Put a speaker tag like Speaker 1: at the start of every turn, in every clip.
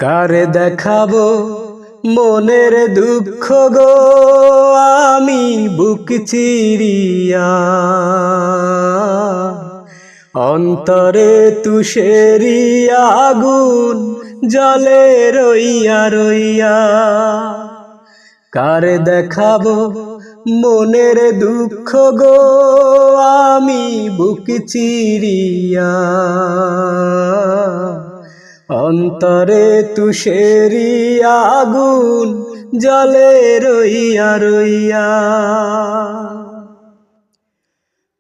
Speaker 1: কারে দেখাবো মনের দুঃখ গো আমি বুক চিরিয়া, অন্তরে তুষেরি আগুন জলে রইয়া রইয়া। কারে দেখাবো মনের দুঃখ গো আমি বুক চিরিয়া, অন্তরে তুষেরি আগুন জলে রইয়া রইয়া।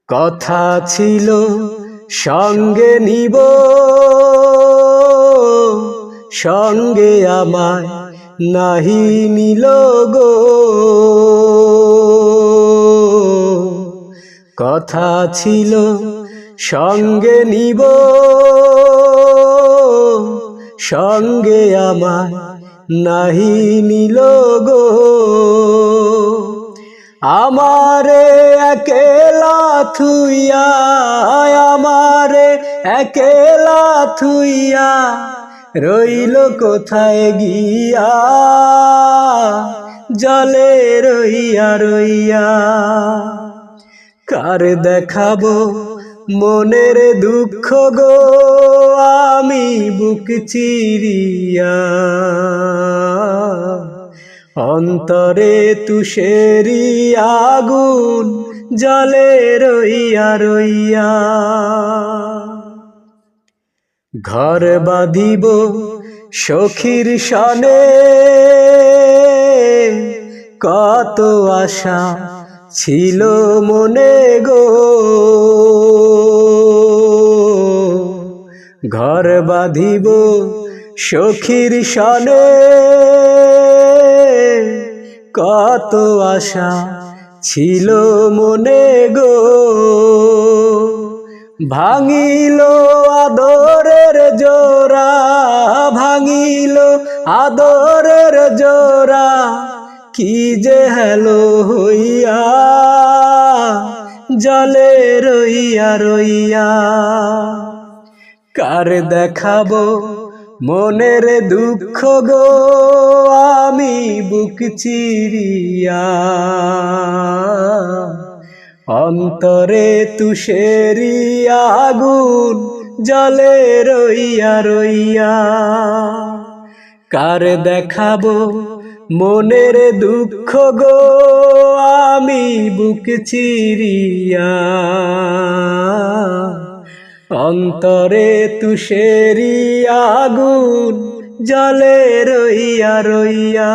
Speaker 1: কথা ছিল সঙ্গে নিব, সঙ্গে আমায় নাহি নিল গো। কথা ছিল সঙ্গে নিব, সঙ্গে আমায় নাহি নিল গো। আমারে একেলা থুইয়া, আমারে একেলা থুইয়া রইল কোথায় গিয়া, জলে রইয়া রইয়া। কার দেখাবো মনের দুঃখ গো আমি বুক চিরিয়া, অন্তরে তুষেরি আগুন জলে রইয়া রইয়া। ঘর বাঁধিব সখীর সনে, কত আশা ছিল মনে গো। ঘর বাঁধিব সখীর সনে, কত আশা ছিল মনে গো। ভাঙিল আদরের জোড়া, ভাঙিল আদরের জোড়া, কি যে হেলো হইয়া জলে রইয়া রইয়া। কার দেখাবো মনের দুঃখ গো আমি বুক চিরিয়া, অন্তরে তুষেরি আগুন জলে রইয়া রইয়া। কার দেখাবো মনের দুঃখ গো আমি বুক চিরিয়া, অন্তরে তুষেরি আগুন জলে রইয়া রইয়া।